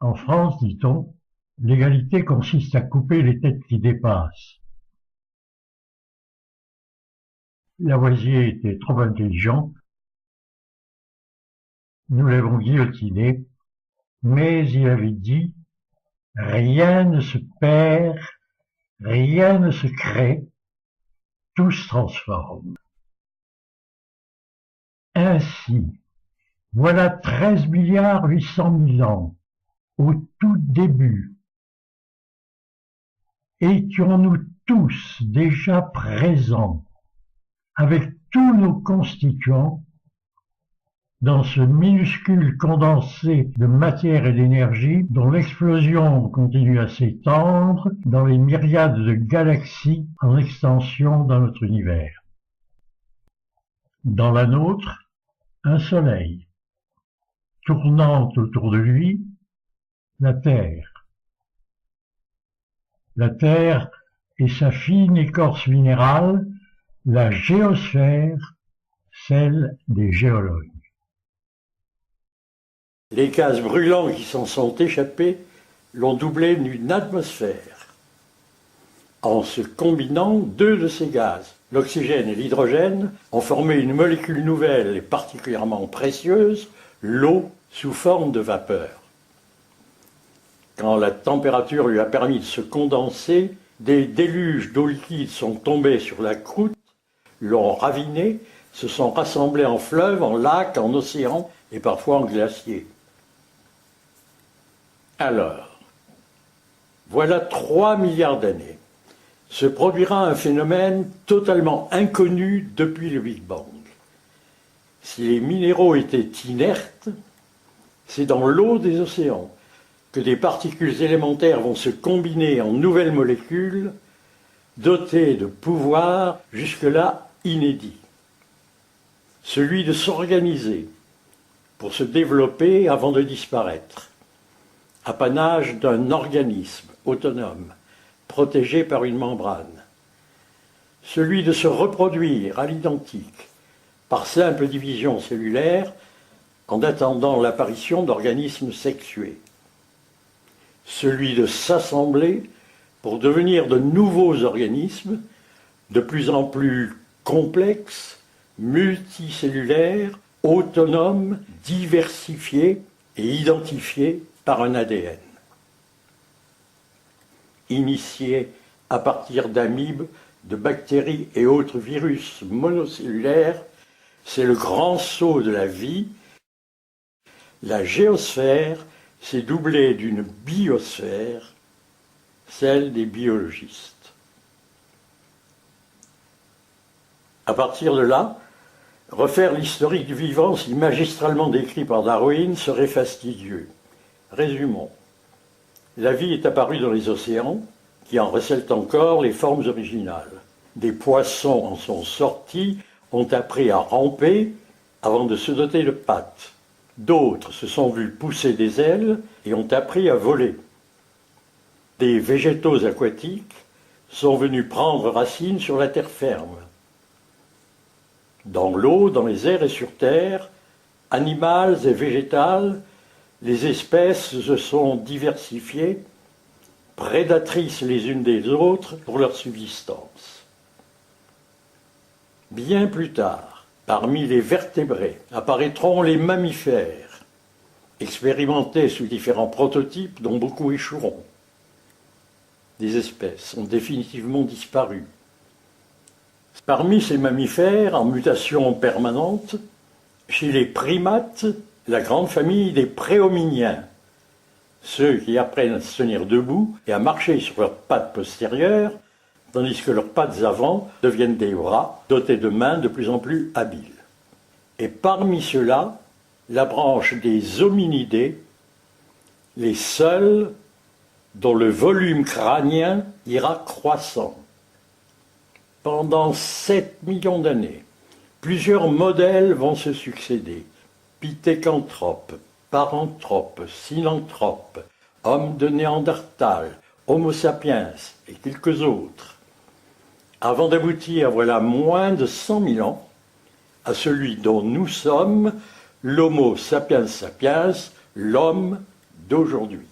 En France, dit-on, l'égalité consiste à couper les têtes qui dépassent. Lavoisier était trop intelligent, nous l'avons guillotiné, mais il avait dit « Rien ne se perd, rien ne se crée, tout se transforme ». Ainsi, voilà 13 milliards 800 000 ans, au tout début. Étions-nous tous déjà présents, avec tous nos constituants, dans ce minuscule condensé de matière et d'énergie dont l'explosion continue à s'étendre dans les myriades de galaxies en extension dans notre univers. Dans la nôtre, un soleil, tournant autour de lui, la Terre. La Terre et sa fine écorce minérale, la géosphère, celle des géologues. Les gaz brûlants qui s'en sont échappés l'ont doublé d'une atmosphère. En se combinant, deux de ces gaz, l'oxygène et l'hydrogène, ont formé une molécule nouvelle et particulièrement précieuse, l'eau sous forme de vapeur. Quand la température lui a permis de se condenser, des déluges d'eau liquide sont tombés sur la croûte, l'ont ravinée, se sont rassemblés en fleuves, en lacs, en océans et parfois en glaciers. Alors, voilà 3 milliards d'années, se produira un phénomène totalement inconnu depuis le Big Bang. Si les minéraux étaient inertes, c'est dans l'eau des océans que des particules élémentaires vont se combiner en nouvelles molécules, dotées de pouvoirs jusque-là inédits. Celui de s'organiser pour se développer avant de disparaître. Apanage d'un organisme autonome, protégé par une membrane. Celui de se reproduire à l'identique, par simple division cellulaire, en attendant l'apparition d'organismes sexués. Celui de s'assembler pour devenir de nouveaux organismes, de plus en plus complexes, multicellulaires, autonomes, diversifiés et identifiés par un ADN. Initié à partir d'amibes, de bactéries et autres virus monocellulaires, c'est le grand saut de la vie. La géosphère s'est doublée d'une biosphère, celle des biologistes. À partir de là, refaire l'historique du vivant si magistralement décrit par Darwin serait fastidieux. Résumons. La vie est apparue dans les océans, qui en recèlent encore les formes originales. Des poissons en sont sortis, ont appris à ramper avant de se doter de pattes. D'autres se sont vus pousser des ailes et ont appris à voler. Des végétaux aquatiques sont venus prendre racine sur la terre ferme. Dans l'eau, dans les airs et sur terre, animales et végétales, les espèces se sont diversifiées, prédatrices les unes des autres pour leur subsistance. Bien plus tard, parmi les vertébrés, apparaîtront les mammifères, expérimentés sous différents prototypes dont beaucoup échoueront. Des espèces ont définitivement disparu. Parmi ces mammifères en mutation permanente, chez les primates, la grande famille des préhominiens, ceux qui apprennent à se tenir debout et à marcher sur leurs pattes postérieures, tandis que leurs pattes avant deviennent des bras dotés de mains de plus en plus habiles. Et parmi ceux-là, la branche des hominidés, les seuls dont le volume crânien ira croissant. Pendant 7 millions d'années, plusieurs modèles vont se succéder. Pithécanthrope, paranthrope, synanthrope, homme de Néandertal, Homo sapiens et quelques autres, avant d'aboutir, voilà moins de 100 000 ans, à celui dont nous sommes l'Homo sapiens sapiens, l'homme d'aujourd'hui.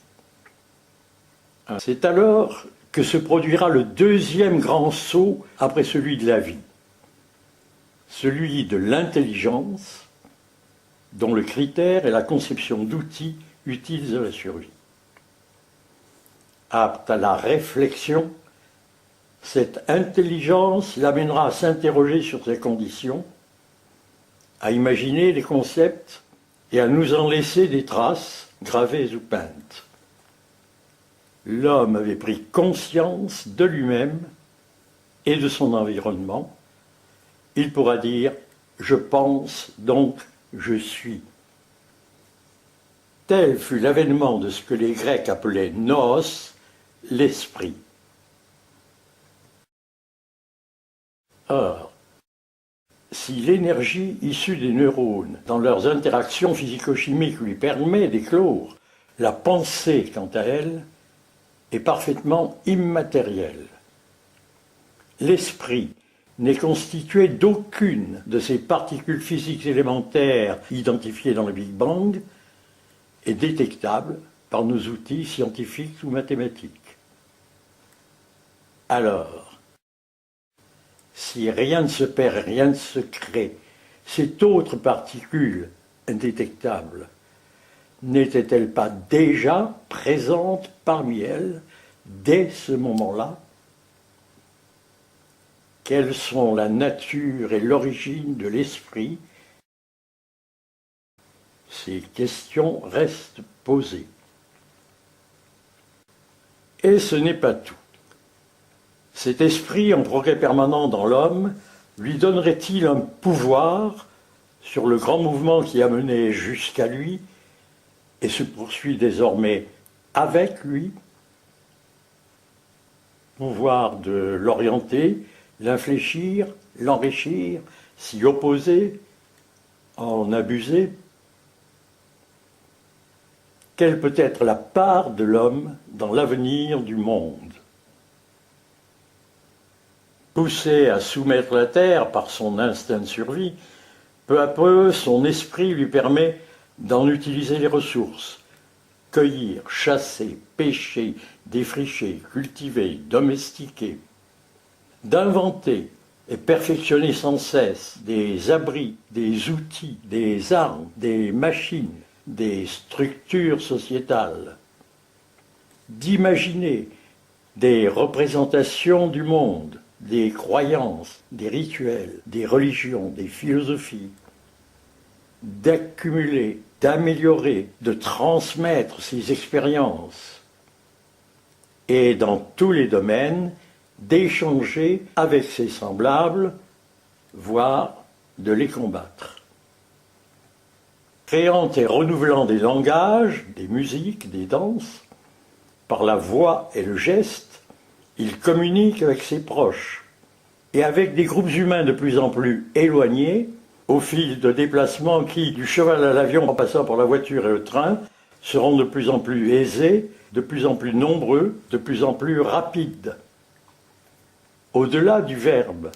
C'est alors que se produira le deuxième grand saut après celui de la vie, celui de l'intelligence, dont le critère est la conception d'outils utiles à la survie. Apte à la réflexion, cette intelligence l'amènera à s'interroger sur ses conditions, à imaginer des concepts et à nous en laisser des traces gravées ou peintes. L'homme avait pris conscience de lui-même et de son environnement. Il pourra dire « je pense, donc je suis ». Tel fut l'avènement de ce que les Grecs appelaient « nous », l'esprit. Or, si l'énergie issue des neurones dans leurs interactions physico-chimiques lui permet d'éclore, la pensée, quant à elle, est parfaitement immatérielle. L'esprit n'est constitué d'aucune de ces particules physiques élémentaires identifiées dans le Big Bang et détectables par nos outils scientifiques ou mathématiques. Alors, si rien ne se perd, rien ne se crée, cette autre particule indétectable n'était-elle pas déjà présente parmi elles dès ce moment-là? Quelles sont la nature et l'origine de l'esprit? Ces questions restent posées. Et ce n'est pas tout. Cet esprit en progrès permanent dans l'homme lui donnerait-il un pouvoir sur le grand mouvement qui a mené jusqu'à lui et se poursuit désormais avec lui? Pouvoir de l'orienter, l'infléchir, l'enrichir, s'y opposer, en abuser? Quelle peut être la part de l'homme dans l'avenir du monde? Poussé à soumettre la terre par son instinct de survie, peu à peu, son esprit lui permet d'en utiliser les ressources, cueillir, chasser, pêcher, défricher, cultiver, domestiquer, d'inventer et perfectionner sans cesse des abris, des outils, des armes, des machines, des structures sociétales, d'imaginer des représentations du monde, des croyances, des rituels, des religions, des philosophies, d'accumuler, d'améliorer, de transmettre ses expériences et dans tous les domaines, d'échanger avec ses semblables, voire de les combattre. Créant et renouvelant des langages, des musiques, des danses, par la voix et le geste, il communique avec ses proches et avec des groupes humains de plus en plus éloignés, au fil de déplacements qui, du cheval à l'avion en passant par la voiture et le train, seront de plus en plus aisés, de plus en plus nombreux, de plus en plus rapides. Au-delà du verbe,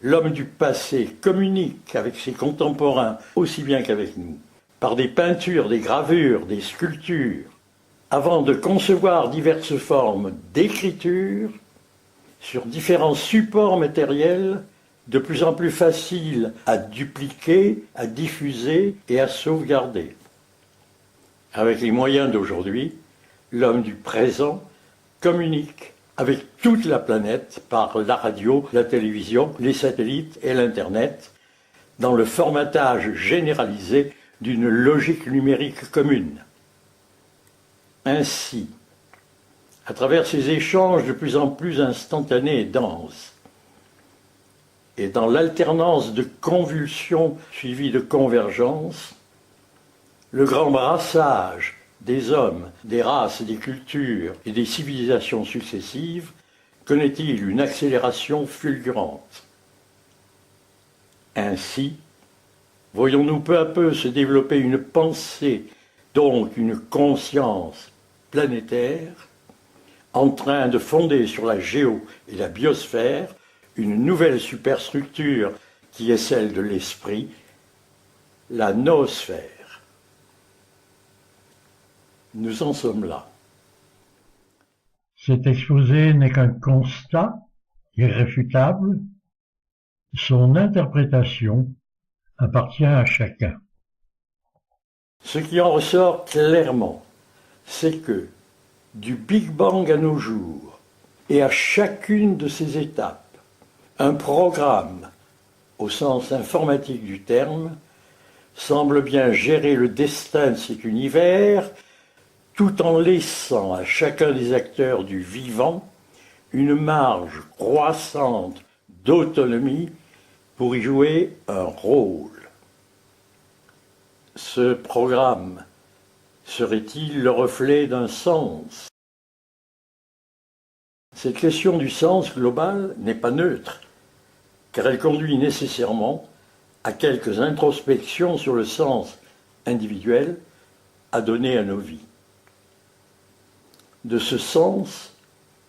l'homme du passé communique avec ses contemporains aussi bien qu'avec nous, par des peintures, des gravures, des sculptures, avant de concevoir diverses formes d'écriture sur différents supports matériels de plus en plus faciles à dupliquer, à diffuser et à sauvegarder. Avec les moyens d'aujourd'hui, l'homme du présent communique avec toute la planète par la radio, la télévision, les satellites et l'Internet, dans le formatage généralisé d'une logique numérique commune. Ainsi, à travers ces échanges de plus en plus instantanés et denses, et dans l'alternance de convulsions suivies de convergences, le grand brassage des hommes, des races, des cultures et des civilisations successives connaît-il une accélération fulgurante. Ainsi, voyons-nous peu à peu se développer une pensée, donc une conscience planétaire, en train de fonder sur la géo et la biosphère une nouvelle superstructure qui est celle de l'esprit, la noosphère. Nous en sommes là. Cet exposé n'est qu'un constat irréfutable. Son interprétation appartient à chacun. Ce qui en ressort clairement, c'est que, du Big Bang à nos jours, et à chacune de ces étapes, un programme, au sens informatique du terme, semble bien gérer le destin de cet univers, tout en laissant à chacun des acteurs du vivant une marge croissante d'autonomie pour y jouer un rôle. Ce programme serait-il le reflet d'un sens? Cette question du sens global n'est pas neutre, car elle conduit nécessairement à quelques introspections sur le sens individuel à donner à nos vies. De ce sens,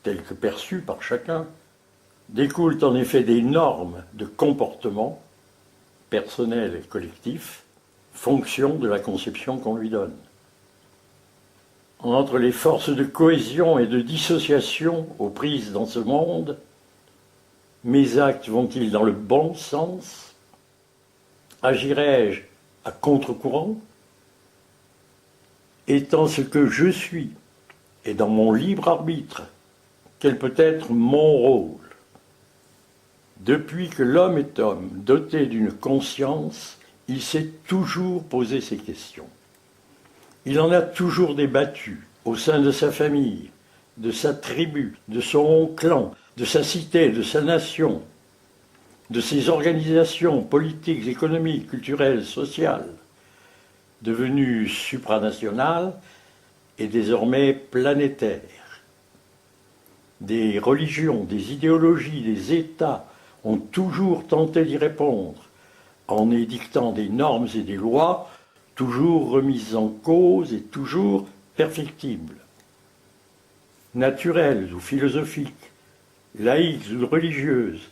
tel que perçu par chacun, découlent en effet des normes de comportement, personnels et collectifs, fonction de la conception qu'on lui donne. Entre les forces de cohésion et de dissociation aux prises dans ce monde, mes actes vont-ils dans le bon sens? Agirai-je à contre-courant? Étant ce que je suis, et dans mon libre arbitre, quel peut être mon rôle? Depuis que l'homme est homme, doté d'une conscience, il s'est toujours posé ces questions. Il en a toujours débattu au sein de sa famille, de sa tribu, de son clan, de sa cité, de sa nation, de ses organisations politiques, économiques, culturelles, sociales, devenues supranationales et désormais planétaires. Des religions, des idéologies, des États ont toujours tenté d'y répondre en édictant des normes et des lois toujours remises en cause et toujours perfectibles. Naturelles ou philosophiques, laïques ou religieuses,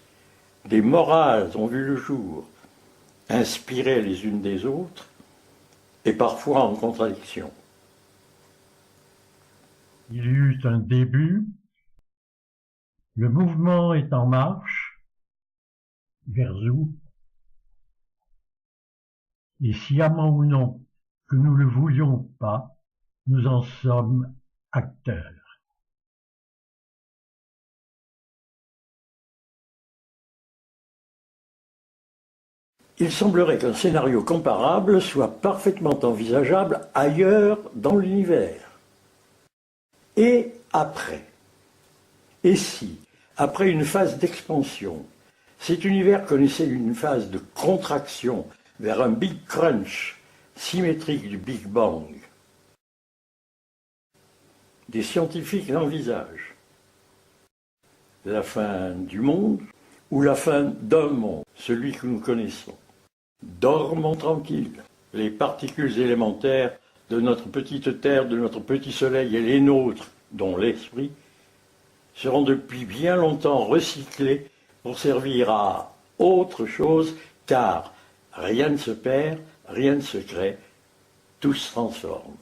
des morales ont vu le jour, inspirées les unes des autres et parfois en contradiction. Il y eut un début, le mouvement est en marche, vers où? Et sciemment ou non, que nous le voulions pas, nous en sommes acteurs. Il semblerait qu'un scénario comparable soit parfaitement envisageable ailleurs dans l'univers. Et après? Et si, après une phase d'expansion, cet univers connaissait une phase de contraction vers un Big Crunch symétrique du Big Bang? Des scientifiques l'envisagent. La fin du monde ou la fin d'un monde, celui que nous connaissons? Dormons tranquilles. Les particules élémentaires de notre petite Terre, de notre petit Soleil et les nôtres, dont l'esprit, seront depuis bien longtemps recyclés pour servir à autre chose, car rien ne se perd, rien ne se crée, tout se transforme.